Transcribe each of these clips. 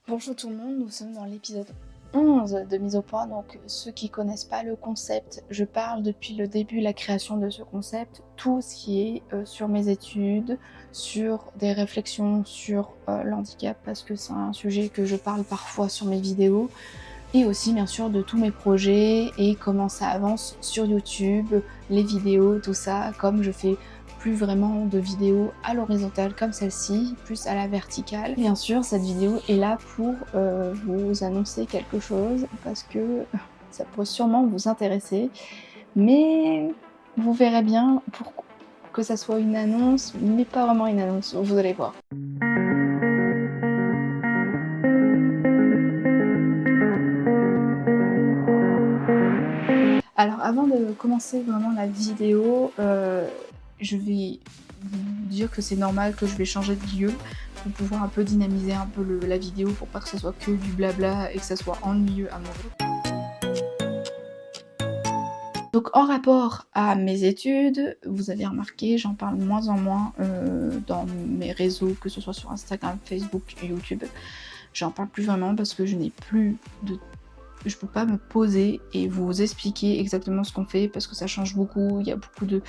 Bonjour tout le monde, nous sommes dans l'épisode 11 de Mise au point. Donc ceux qui connaissent pas le concept, je parle depuis le début de la création de ce concept, tout ce qui est sur mes études, sur des réflexions sur l'handicap, parce que c'est un sujet que je parle parfois sur mes vidéos, et aussi bien sûr de tous mes projets et comment ça avance sur YouTube, les vidéos, tout ça, comme je fais plus vraiment de vidéos à l'horizontale comme celle-ci, plus à la verticale. Bien sûr, cette vidéo est là pour vous annoncer quelque chose parce que ça pourrait sûrement vous intéresser, mais vous verrez bien pour que ça soit une annonce, mais pas vraiment une annonce, vous allez voir. Alors avant de commencer vraiment la vidéo, je vais vous dire que c'est normal que je vais changer de lieu pour pouvoir un peu dynamiser un peu la vidéo pour pas que ce soit que du blabla et que ça soit ennuyeux à mon goût. Donc en rapport à mes études, vous avez remarqué, j'en parle de moins en moins dans mes réseaux, que ce soit sur Instagram, Facebook, YouTube. J'en parle plus vraiment parce que je n'ai plus de... Je peux pas me poser et vous expliquer exactement ce qu'on fait parce que ça change beaucoup, il y a beaucoup de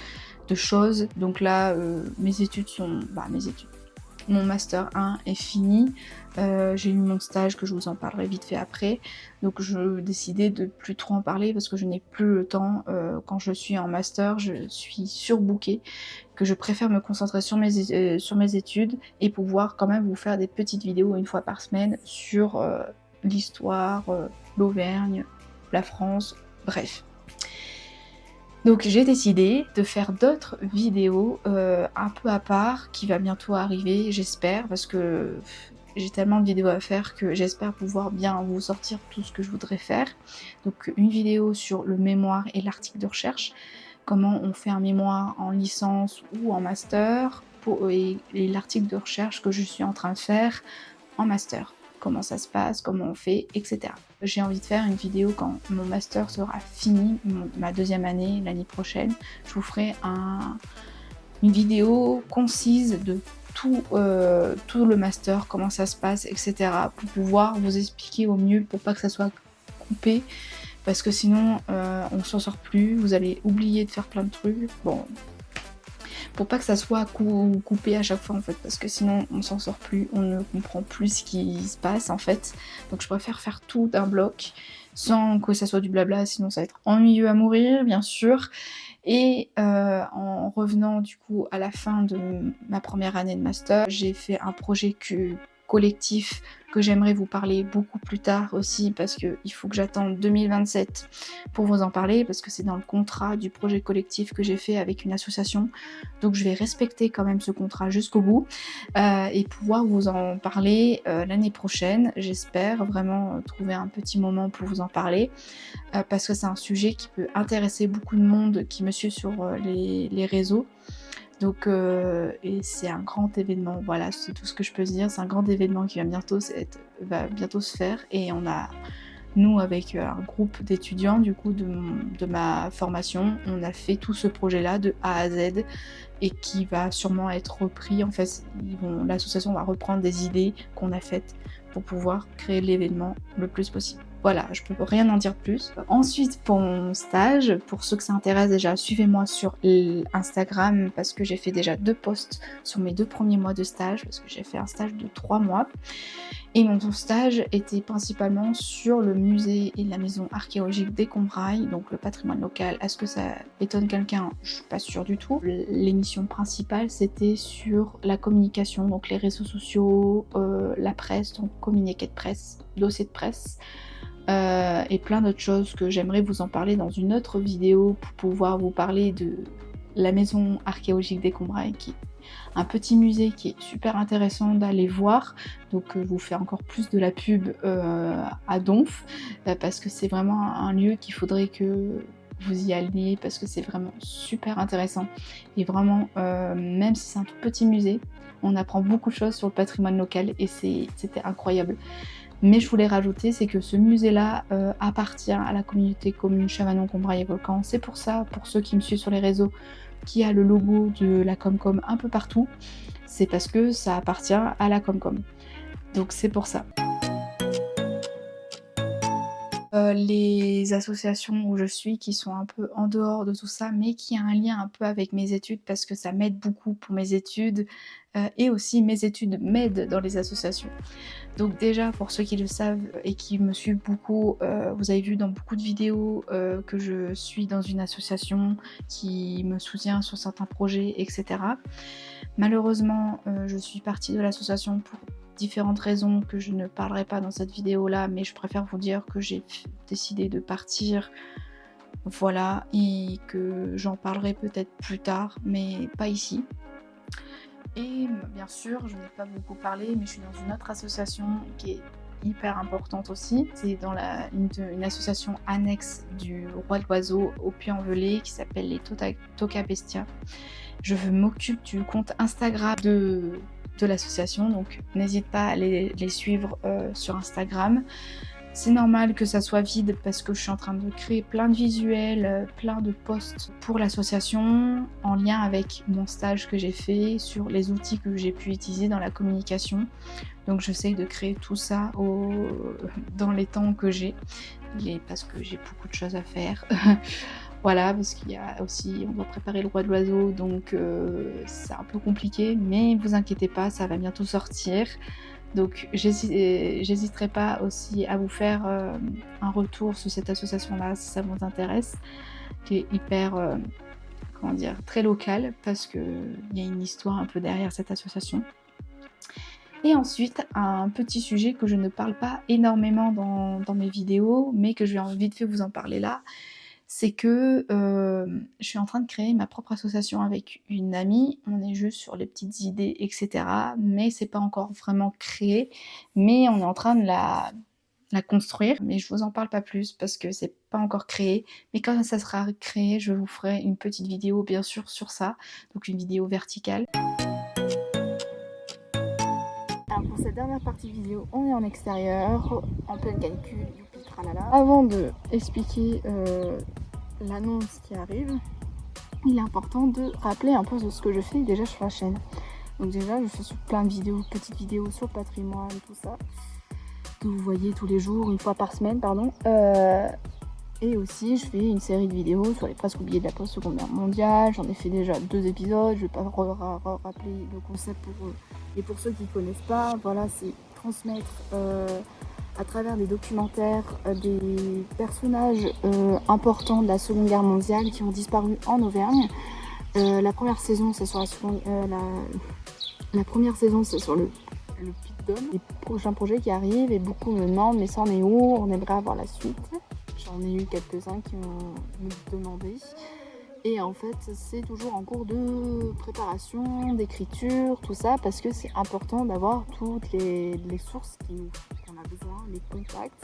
choses. Donc là, mes études sont... mes études. Mon Master 1 est fini, j'ai eu mon stage que je vous en parlerai vite fait après, donc je décidais de plus trop en parler parce que je n'ai plus le temps, quand je suis en Master, je suis surbookée, que je préfère me concentrer sur mes études et pouvoir quand même vous faire des petites vidéos une fois par semaine sur l'histoire, l'Auvergne, la France, bref. Donc j'ai décidé de faire d'autres vidéos un peu à part qui va bientôt arriver, j'espère, parce que j'ai tellement de vidéos à faire que j'espère pouvoir bien vous sortir tout ce que je voudrais faire. Donc une vidéo sur le mémoire et l'article de recherche, comment on fait un mémoire en licence ou en master, et l'article de recherche que je suis en train de faire en master. Comment ça se passe, comment on fait, etc. J'ai envie de faire une vidéo quand mon master sera fini, ma deuxième année, l'année prochaine. Je vous ferai une vidéo concise de tout le master, comment ça se passe, etc. pour pouvoir vous expliquer au mieux, pour pas que ça soit coupé, parce que sinon on s'en sort plus, vous allez oublier de faire plein de trucs. Bon, pour pas que ça soit coupé à chaque fois en fait, parce que sinon on s'en sort plus, on ne comprend plus ce qui se passe en fait. Donc je préfère faire tout d'un bloc, sans que ça soit du blabla, sinon ça va être ennuyeux à mourir bien sûr. Et en revenant du coup à la fin de ma première année de master, j'ai fait un projet collectif que j'aimerais vous parler beaucoup plus tard aussi, parce qu'il faut que j'attende 2027 pour vous en parler, parce que c'est dans le contrat du projet collectif que j'ai fait avec une association. Donc je vais respecter quand même ce contrat jusqu'au bout et pouvoir vous en parler l'année prochaine. J'espère vraiment trouver un petit moment pour vous en parler parce que c'est un sujet qui peut intéresser beaucoup de monde qui me suit sur les réseaux. Donc, et c'est un grand événement, voilà, c'est tout ce que je peux dire. C'est un grand événement qui va bientôt se faire. Et on a, nous, avec un groupe d'étudiants, du coup, de ma formation, on a fait tout ce projet-là de A à Z et qui va sûrement être repris. En fait, l'association va reprendre des idées qu'on a faites pour pouvoir créer l'événement le plus possible. Voilà, je peux rien en dire plus. Ensuite, pour mon stage, pour ceux que ça intéresse déjà, suivez-moi sur Instagram parce que j'ai fait déjà 2 posts sur mes 2 premiers mois de stage, parce que j'ai fait un stage de 3 mois. Et mon stage était principalement sur le musée et la maison archéologique des Combrailles, donc le patrimoine local. Est-ce que ça étonne quelqu'un? Je suis pas sûre du tout. L'émission principale, c'était sur la communication, donc les réseaux sociaux, la presse, donc communiqué de presse, dossier de presse, et plein d'autres choses que j'aimerais vous en parler dans une autre vidéo pour pouvoir vous parler de la maison archéologique des Combrailles, qui est un petit musée qui est super intéressant d'aller voir. Donc je vous fais encore plus de la pub à Donf, parce que c'est vraiment un lieu qu'il faudrait que vous y alliez, parce que c'est vraiment super intéressant. Et vraiment, même si c'est un tout petit musée, on apprend beaucoup de choses sur le patrimoine local et c'était incroyable. Mais je voulais rajouter, c'est que ce musée-là appartient à la communauté commune Chavanon, Combrailles et Volcans. C'est pour ça, pour ceux qui me suivent sur les réseaux, qui a le logo de la Comcom un peu partout, c'est parce que ça appartient à la Comcom. Donc c'est pour ça. Les associations où je suis qui sont un peu en dehors de tout ça, mais qui a un lien un peu avec mes études parce que ça m'aide beaucoup pour mes études, et aussi mes études m'aident dans les associations. Donc déjà pour ceux qui le savent et qui me suivent beaucoup, vous avez vu dans beaucoup de vidéos, que je suis dans une association qui me soutient sur certains projets et cetera. Malheureusement, je suis partie de l'association pour différentes raisons que je ne parlerai pas dans cette vidéo-là, mais je préfère vous dire que j'ai décidé de partir, voilà, et que j'en parlerai peut-être plus tard, mais pas ici. Et bien sûr, je n'ai pas beaucoup parlé, mais je suis dans une autre association qui est hyper importante aussi. C'est dans une association annexe du Roi de l'Oiseau au Puy-en-Velay qui s'appelle les Toca Bestia. Je m'occupe du compte Instagram de l'association, donc n'hésite pas à les suivre sur Instagram. C'est normal que ça soit vide parce que je suis en train de créer plein de visuels, plein de posts pour l'association en lien avec mon stage que j'ai fait sur les outils que j'ai pu utiliser dans la communication. Donc j'essaye de créer tout ça dans les temps que j'ai, parce que j'ai beaucoup de choses à faire. Voilà, parce qu'il y a aussi, on doit préparer le Roi de l'Oiseau, donc c'est un peu compliqué, mais vous inquiétez pas, ça va bientôt sortir. Donc j'hésiterai pas aussi à vous faire un retour sur cette association-là si ça vous intéresse, qui est hyper, comment dire, très locale, parce qu'il y a une histoire un peu derrière cette association. Et ensuite, un petit sujet que je ne parle pas énormément dans mes vidéos, mais que je vais vite fait vous en parler là, c'est que je suis en train de créer ma propre association avec une amie. On est juste sur les petites idées, etc. Mais c'est pas encore vraiment créé. Mais on est en train de la construire. Mais je vous en parle pas plus parce que c'est pas encore créé. Mais quand ça sera créé, je vous ferai une petite vidéo bien sûr sur ça. Donc une vidéo verticale. Alors pour cette dernière partie vidéo, on est en extérieur, en pleine canicule, youpi tralala. Avant de expliquer l'annonce qui arrive, il est important de rappeler un peu de ce que je fais déjà sur la chaîne. Donc déjà, je fais plein de vidéos, petites vidéos sur le patrimoine, tout ça, que vous voyez tous les jours, une fois par semaine, pardon. Et aussi, je fais une série de vidéos sur les presque oubliés de la Seconde Guerre mondiale. J'en ai fait déjà 2 épisodes, je vais pas rappeler le concept pour eux. Et pour ceux qui ne connaissent pas, voilà, c'est transmettre à travers des documentaires des personnages importants de la Seconde Guerre mondiale qui ont disparu en Auvergne. La première saison, c'est sur la première saison, c'est sur le Puy de Dôme. Les prochains projets qui arrivent et beaucoup me demandent mais ça en est où? On aimerait avoir la suite. J'en ai eu quelques-uns qui m'ont demandé. Et en fait, c'est toujours en cours de préparation, d'écriture, tout ça, parce que c'est important d'avoir toutes les sources qu'on a besoin, les contacts,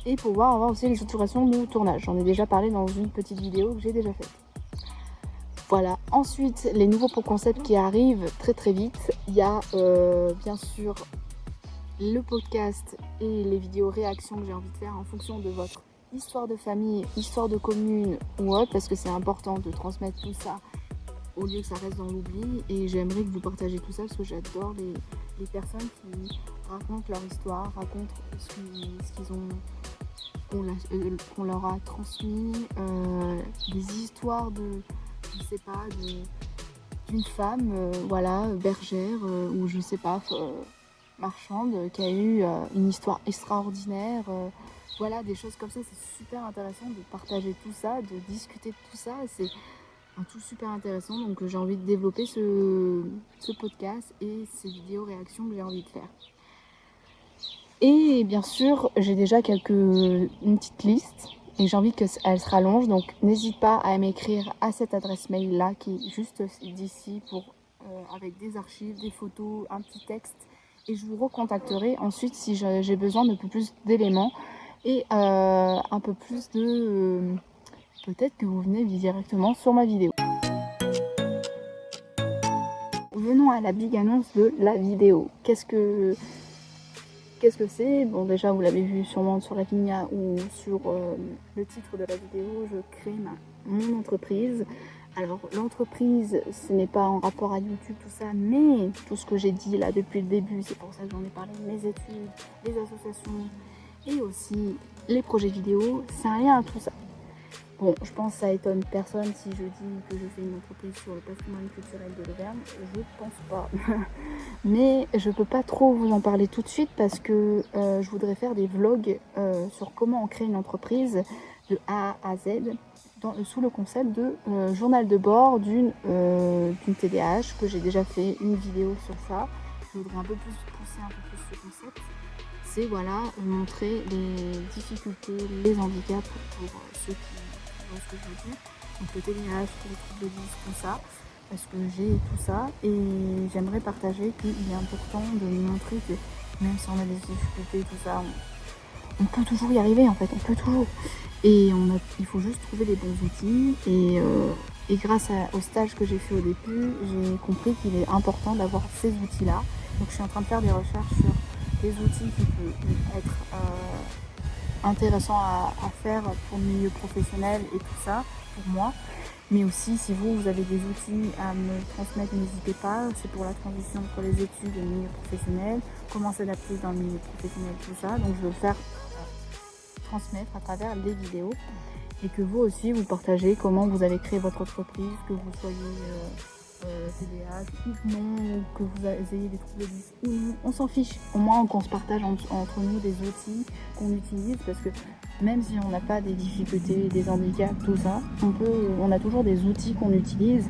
et pouvoir avoir aussi les autorisations de tournage. J'en ai déjà parlé dans une petite vidéo que j'ai déjà faite. Voilà. Ensuite, les nouveaux concepts qui arrivent très très vite. Il y a bien sûr le podcast et les vidéos réactions que j'ai envie de faire en fonction de votre histoire de famille, histoire de commune ou autre, parce que c'est important de transmettre tout ça au lieu que ça reste dans l'oubli. Et j'aimerais que vous partagez tout ça parce que j'adore les personnes qui racontent leur histoire, racontent ce qu'ils ont, qu'on leur a transmis, des histoires je sais pas, d'une femme, voilà, bergère, ou je sais pas, marchande, qui a eu une histoire extraordinaire. Voilà, des choses comme ça, c'est super intéressant de partager tout ça, de discuter de tout ça. C'est un tout super intéressant, donc j'ai envie de développer ce podcast et ces vidéos réactions que j'ai envie de faire. Et bien sûr, j'ai déjà une petite liste et j'ai envie qu'elle se rallonge, donc n'hésite pas à m'écrire à cette adresse mail là qui est juste d'ici avec des archives, des photos, un petit texte, et je vous recontacterai ensuite si j'ai besoin de plus d'éléments et un peu plus de peut-être que vous venez directement sur ma vidéo. Venons à la big annonce de la vidéo. Qu'est-ce que c'est? Bon, déjà vous l'avez vu sûrement sur la vignette ou sur le titre de la vidéo, je crée mon entreprise. Alors l'entreprise, ce n'est pas en rapport à YouTube, tout ça, mais tout ce que j'ai dit là depuis le début, c'est pour ça que j'en ai parlé, mes études, les associations et aussi les projets vidéo, c'est un lien à tout ça. Bon, je pense que ça étonne personne si je dis que je fais une entreprise sur le patrimoine culturel de l'Auvergne, je pense pas. Mais je peux pas trop vous en parler tout de suite parce que je voudrais faire des vlogs sur comment on crée une entreprise de A à Z sous le concept de journal de bord d'une TDAH, que j'ai déjà fait une vidéo sur ça. Je voudrais un peu plus pousser un peu plus ce concept. C'est voilà, montrer les difficultés, les handicaps pour ceux qui voient ce que je veux dire. Donc le TDAH, les troubles de lys, tout ça, parce que j'ai tout ça et j'aimerais partager qu'il est important de montrer que même si on a des difficultés, tout ça, on peut toujours y arriver en fait, on peut toujours. Et il faut juste trouver les bons outils et grâce au stage que j'ai fait au début, j'ai compris qu'il est important d'avoir ces outils-là. Donc je suis en train de faire des recherches sur des outils qui peuvent être intéressants à faire pour le milieu professionnel et tout ça, pour moi. Mais aussi, si vous avez des outils à me transmettre, n'hésitez pas. C'est pour la transition entre les études et le milieu professionnel, comment s'adapter dans le milieu professionnel, tout ça. Donc je veux le faire transmettre à travers les vidéos et que vous aussi vous partagez comment vous avez créé votre entreprise, que vous soyez TDAH ou non, que vous ayez des troubles de lys ou non, on s'en fiche. Au moins qu'on se partage entre nous des outils qu'on utilise, parce que même si on n'a pas des difficultés, des handicaps, tout ça, on a toujours des outils qu'on utilise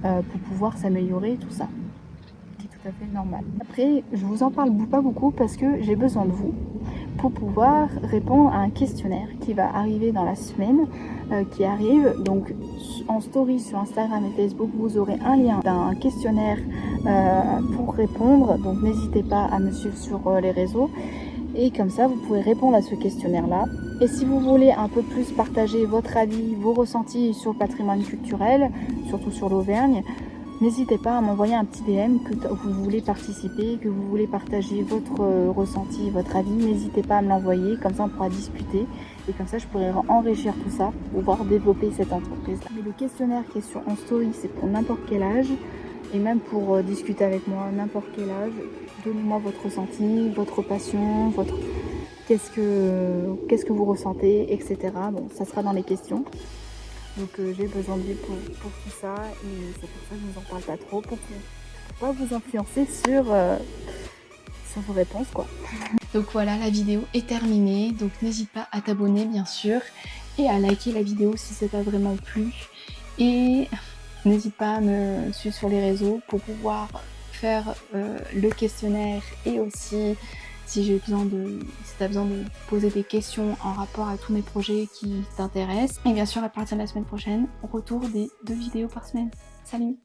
pour pouvoir s'améliorer, tout ça, qui est tout à fait normal. Après, je vous en parle pas beaucoup parce que j'ai besoin de vous pour pouvoir répondre à un questionnaire qui va arriver dans la semaine qui arrive. Donc en story sur Instagram et Facebook, vous aurez un lien d'un questionnaire pour répondre. Donc n'hésitez pas à me suivre sur les réseaux. Et comme ça, vous pouvez répondre à ce questionnaire-là. Et si vous voulez un peu plus partager votre avis, vos ressentis sur le patrimoine culturel, surtout sur l'Auvergne, n'hésitez pas à m'envoyer un petit DM que vous voulez participer, que vous voulez partager votre ressenti, votre avis. N'hésitez pas à me l'envoyer, comme ça on pourra discuter. Et comme ça je pourrai enrichir tout ça pour pouvoir développer cette entreprise-là. Mais le questionnaire qui est en story, c'est pour n'importe quel âge. Et même pour discuter avec moi, n'importe quel âge. Donnez-moi votre ressenti, votre passion, qu'est-ce que vous ressentez, etc. Bon, ça sera dans les questions. Donc j'ai besoin de lui pour tout ça et c'est pour ça que je ne vous en parle pas trop, pour ne pas vous influencer sur vos réponses quoi. Donc voilà, la vidéo est terminée, donc n'hésite pas à t'abonner bien sûr et à liker la vidéo si ça t'a vraiment plu. Et n'hésite pas à me suivre sur les réseaux pour pouvoir faire le questionnaire et aussi si tu as besoin de poser des questions en rapport à tous mes projets qui t'intéressent. Et bien sûr, à partir de la semaine prochaine, retour des 2 vidéos par semaine. Salut!